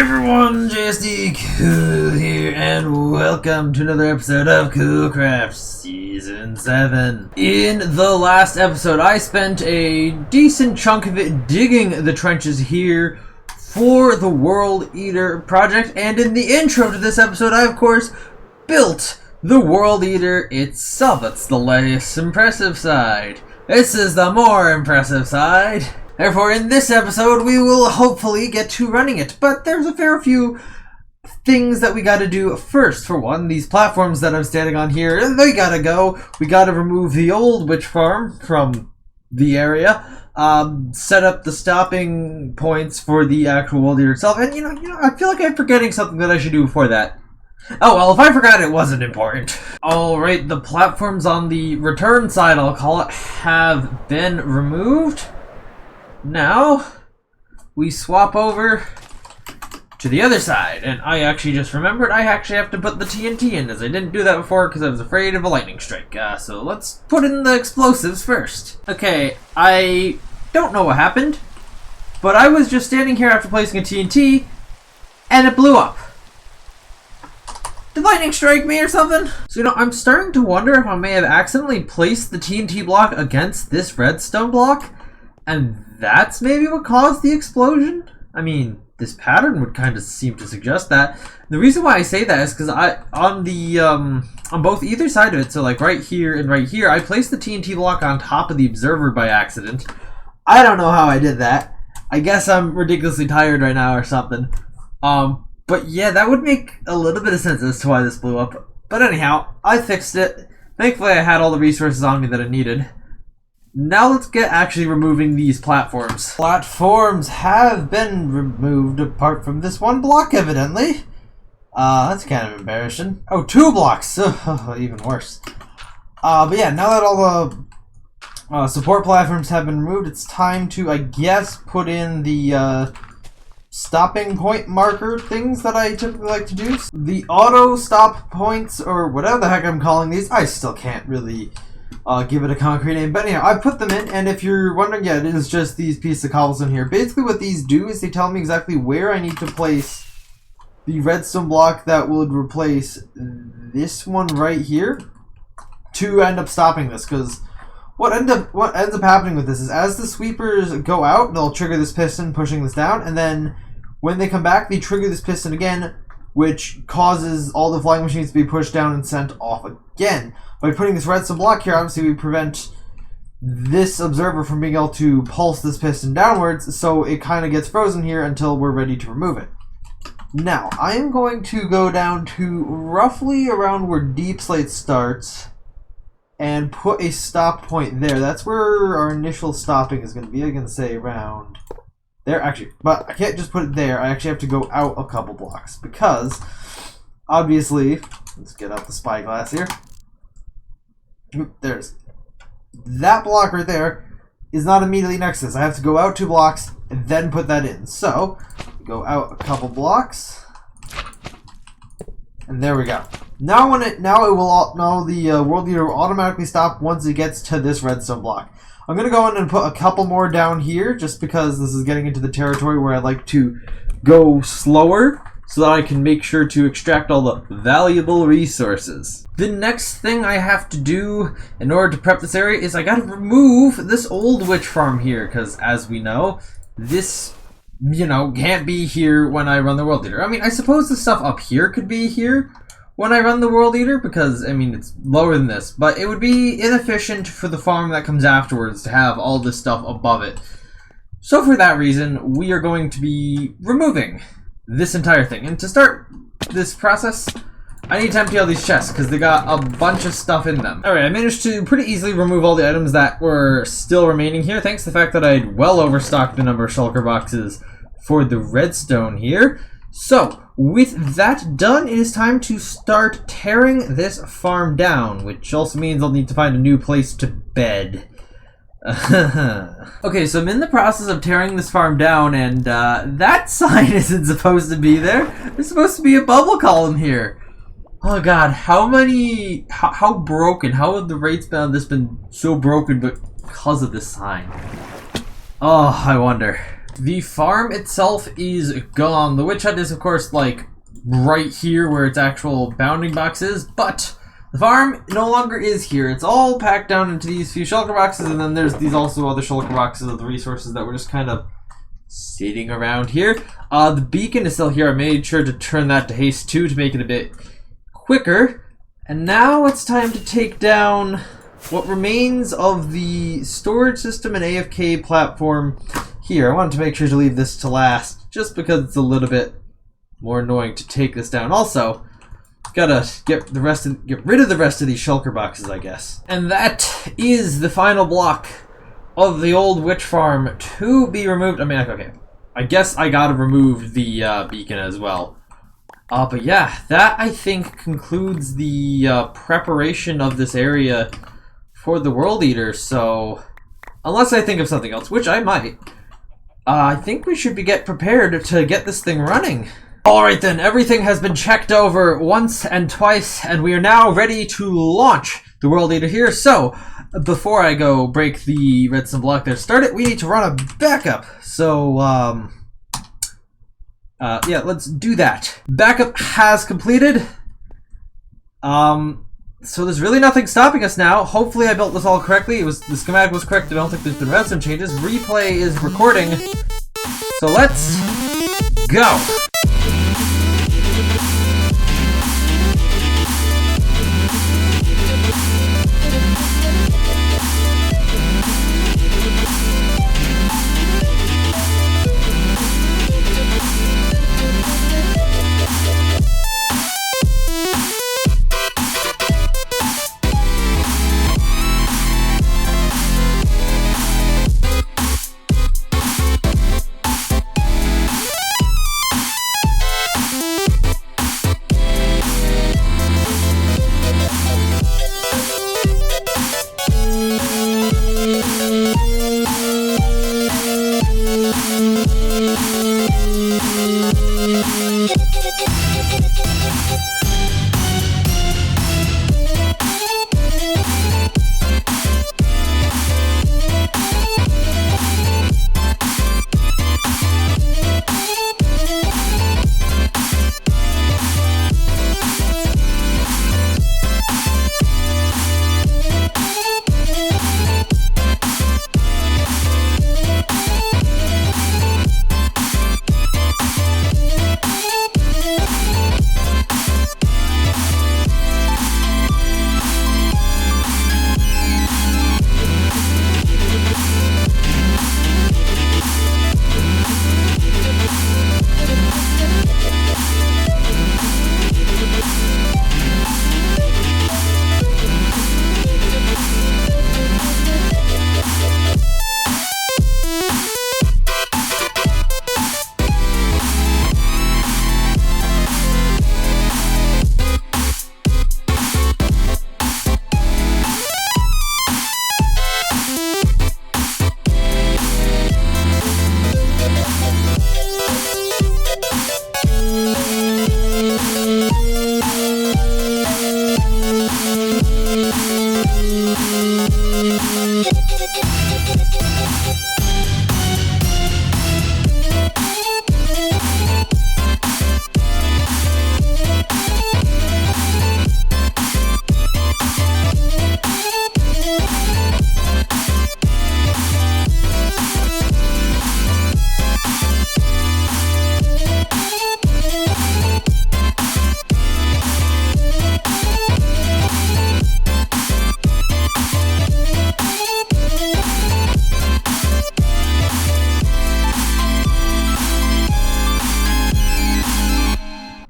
everyone, JSD Cool here, and welcome to another episode of Coolcraft Season 7. In the last episode, I spent a decent chunk of it digging the trenches here for the World Eater project, and in the intro to this episode, I of course built the World Eater itself. That's the less impressive side. This is the more impressive side. Therefore, in this episode, we will hopefully get to running it. But there's a fair few things that we gotta do first. For one, these platforms that I'm standing on here, they gotta go. We gotta remove the old witch farm from the area. Set up the stopping points for the actual World Eater itself. And, you know, I feel like I'm forgetting something that I should do before that. Oh, well, if I forgot, it wasn't important. Alright, the platforms on the return side, I'll call it, have been removed. Now, we swap over to the other side, and I actually just remembered I actually have to put the TNT in, as I didn't do that before because I was afraid of a lightning strike. So let's put in the explosives first. Okay, I don't know what happened, but I was just standing here after placing a TNT, and it blew up. Did lightning strike me or something? So, I'm starting to wonder if I may have accidentally placed the TNT block against this redstone block, and that's maybe what caused the explosion? I mean, this pattern would kind of seem to suggest that. The reason why I say that is because on both either side of it, so like right here and right here, I placed the TNT block on top of the observer by accident. I don't know how I did that. I guess I'm ridiculously tired right now or something. But yeah, that would make a little bit of sense as to why this blew up. But anyhow, I fixed it. Thankfully, I had all the resources on me that I needed. Now let's get actually removing these platforms. Platforms have been removed apart from this one block, evidently. That's kind of embarrassing. Oh, 2 blocks. Even worse. But yeah, now that all the support platforms have been removed, it's time to, I guess, put in the stopping point marker things that I typically like to do. The auto stop points, or whatever the heck I'm calling these, I still can't really give it a concrete name. But anyhow, I put them in, and if you're wondering, yeah, it is just these pieces of cobblestone here. Basically what these do is they tell me exactly where I need to place the redstone block that would replace this one right here to end up stopping this, because what ends up happening with this is as the sweepers go out, they'll trigger this piston pushing this down, and then when they come back, they trigger this piston again, which causes all the flying machines to be pushed down and sent off again. By putting this redstone block here, obviously we prevent this observer from being able to pulse this piston downwards, so it kind of gets frozen here until we're ready to remove it. Now, I am going to go down to roughly around where Deep Slate starts and put a stop point there. That's where our initial stopping is going to be. I'm going to say around there, actually. But I can't just put it there. I actually have to go out a couple blocks because, obviously, let's get out the spyglass here. There's that block right there is not immediately next to this. I have to go out 2 blocks and then put that in. So, go out a couple blocks, and there we go. Now the World Eater will automatically stop once it gets to this redstone block. I'm gonna go in and put a couple more down here, just because this is getting into the territory where I like to go slower, so that I can make sure to extract all the valuable resources. The next thing I have to do in order to prep this area is I gotta remove this old witch farm here, because as we know, this, can't be here when I run the World Eater. I mean, I suppose the stuff up here could be here when I run the World Eater, because, I mean, it's lower than this, but it would be inefficient for the farm that comes afterwards to have all this stuff above it. So for that reason, we are going to be removing this entire thing. And to start this process, I need to empty all these chests because they got a bunch of stuff in them. Alright, I managed to pretty easily remove all the items that were still remaining here, thanks to the fact that I well overstocked the number of shulker boxes for the redstone here. So, with that done, it is time to start tearing this farm down, which also means I'll need to find a new place to bed. Okay, so I'm in the process of tearing this farm down, and that sign isn't supposed to be there. There's supposed to be a bubble column here. Oh god, how broken, how have the rates been on this been so broken because of this sign? Oh, I wonder. The farm itself is gone. The witch hut is, of course, like, right here where its actual bounding box is, but the farm no longer is here. It's all packed down into these few shulker boxes, and then there's these also other shulker boxes of the resources that were just kind of sitting around here. The beacon is still here. I made sure to turn that to haste 2 to make it a bit quicker. And now it's time to take down what remains of the storage system and AFK platform here. I wanted to make sure to leave this to last, just because it's a little bit more annoying to take this down. Also, gotta get rid of the rest of these shulker boxes, I guess. And that is the final block of the old witch farm to be removed. I mean, okay, I guess I gotta remove the beacon as well. But yeah, that I think concludes the preparation of this area for the World Eater. So, unless I think of something else, which I might, I think we should get prepared to get this thing running. Alright then, everything has been checked over once and twice, and we are now ready to launch the World Eater here. So, before I go break the redstone block there, start it, we need to run a backup. So, yeah, let's do that. Backup has completed. So there's really nothing stopping us now. Hopefully I built this all correctly. The schematic was correct. I don't think there's been redstone changes. Replay is recording. So let's go.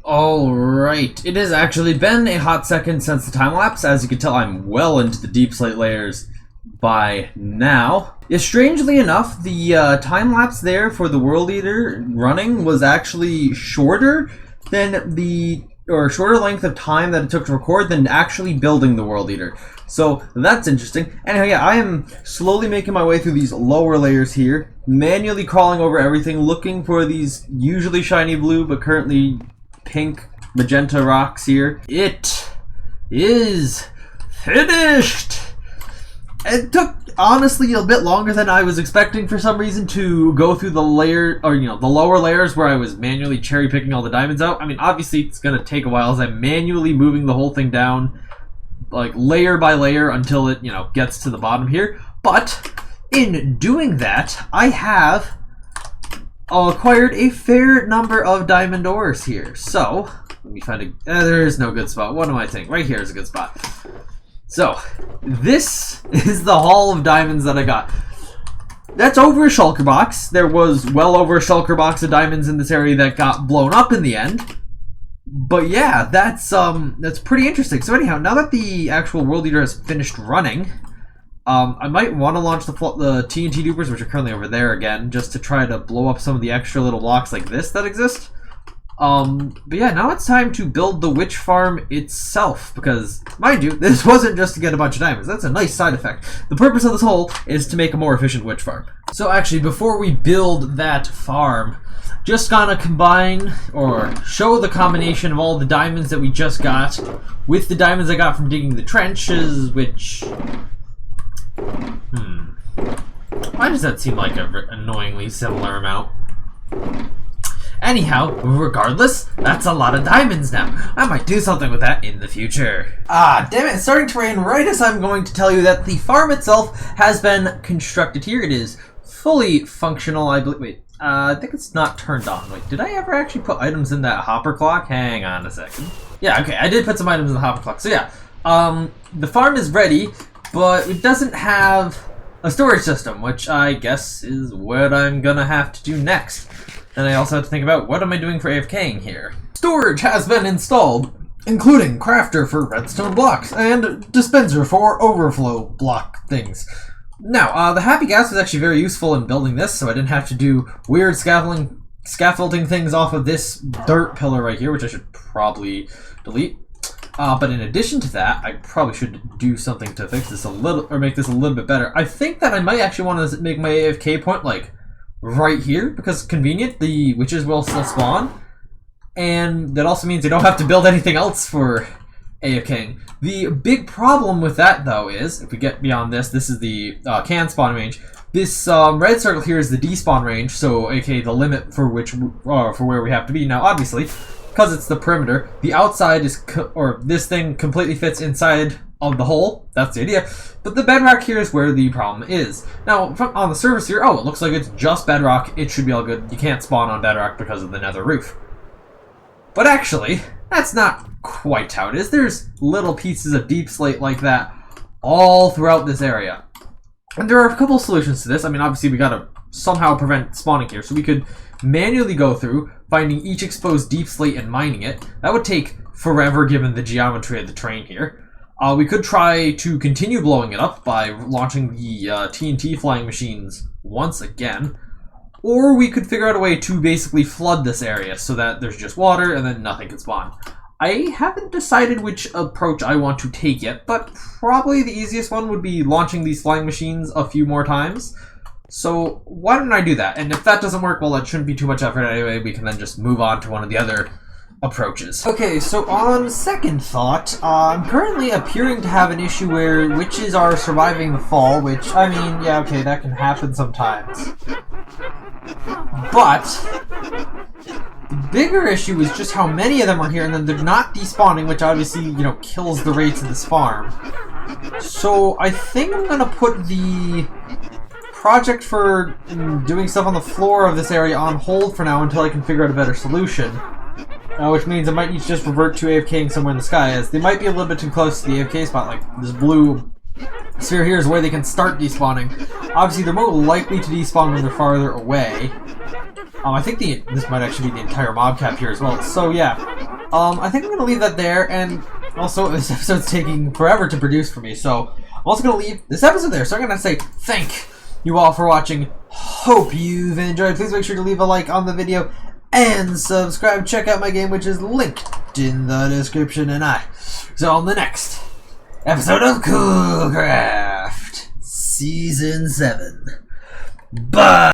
Alright, it has actually been a hot second since the time lapse. As you can tell, I'm well into the deep slate layers by now. Yeah, strangely enough, the time lapse there for the World Eater running was actually shorter than shorter length of time that it took to record than actually building the World Eater. So that's interesting. Anyhow, yeah, I am slowly making my way through these lower layers here, manually crawling over everything, looking for these usually shiny blue but currently pink magenta rocks here. It is finished! It took honestly a bit longer than I was expecting for some reason to go through the layer, or the lower layers where I was manually cherry picking all the diamonds out. I mean, obviously it's gonna take a while as I'm manually moving the whole thing down, like layer by layer until it, gets to the bottom here. But in doing that, I have acquired a fair number of diamond ores here. So let me find there is no good spot. What am I thinking? Right here is a good spot. So, this is the haul of diamonds that I got. That's over a shulker box. There was well over a shulker box of diamonds in this area that got blown up in the end. But yeah, that's pretty interesting. So anyhow, now that the actual World Eater has finished running, I might want to launch the TNT dupers, which are currently over there again, just to try to blow up some of the extra little blocks like this that exist. But yeah, now it's time to build the witch farm itself, because, mind you, this wasn't just to get a bunch of diamonds. That's a nice side effect. The purpose of this whole is to make a more efficient witch farm. So actually, before we build that farm, just gonna combine, or show the combination of all the diamonds that we just got with the diamonds I got from digging the trenches, which... Why does that seem like an annoyingly similar amount? Anyhow, regardless, that's a lot of diamonds now. I might do something with that in the future. Ah, damn it, it's starting to rain right as I'm going to tell you that the farm itself has been constructed here. It is fully functional, I believe. Wait, I think it's not turned on. Wait, did I ever actually put items in that hopper clock? Hang on a second. Yeah, okay, I did put some items in the hopper clock. So yeah, the farm is ready, but it doesn't have a storage system, which I guess is what I'm gonna have to do next. And I also have to think about, what am I doing for AFKing here? Storage has been installed, including crafter for redstone blocks and dispenser for overflow block things. Now, the happy gas was actually very useful in building this, so I didn't have to do weird scaffolding things off of this dirt pillar right here, which I should probably delete. But in addition to that, I probably should do something to fix this a little, or make this a little bit better. I think that I might actually want to make my AFK point, like, right here, because it's convenient. The witches will still spawn, and that also means you don't have to build anything else for AFKing. The big problem with that, though, is, if we get beyond this, this is the can spawn range. This red circle here is the despawn range, so aka the limit for which for where we have to be. Now, obviously, because it's the perimeter, the outside is this thing completely fits inside of the hole. That's the idea. But the bedrock here is where the problem is. Now, on the surface here, oh, it looks like it's just bedrock. It should be all good. You can't spawn on bedrock because of the nether roof. But actually, that's not quite how it is. There's little pieces of deep slate like that all throughout this area. And there are a couple solutions to this. I mean, obviously, we gotta somehow prevent spawning here. So we could manually go through, finding each exposed deep slate and mining it. That would take forever given the geometry of the terrain here. We could try to continue blowing it up by launching the TNT flying machines once again. Or we could figure out a way to basically flood this area so that there's just water and then nothing can spawn. I haven't decided which approach I want to take yet, but probably the easiest one would be launching these flying machines a few more times. So why don't I do that? And if that doesn't work, well, it shouldn't be too much effort anyway. We can then just move on to one of the other approaches. Okay, so on second thought, I'm currently appearing to have an issue where witches are surviving the fall, which, I mean, yeah, okay, that can happen sometimes. But the bigger issue is just how many of them are here, and then they're not despawning, which obviously, kills the rates of this farm. So I think I'm gonna put the project for doing stuff on the floor of this area on hold for now until I can figure out a better solution. Which means I might need to just revert to AFKing somewhere in the sky, as they might be a little bit too close to the AFK spot. Like, this blue sphere here is where they can start despawning. Obviously, they're more likely to despawn when they're farther away. I think this might actually be the entire mob cap here as well. So, yeah. I think I'm going to leave that there, and also, this episode's taking forever to produce for me, so I'm also going to leave this episode there. So I'm going to say thank you all for watching. Hope you've enjoyed. Please make sure to leave a like on the video and subscribe. Check out my game, which is linked in the description. And so on the next episode of Coolcraft Season 7. Bye!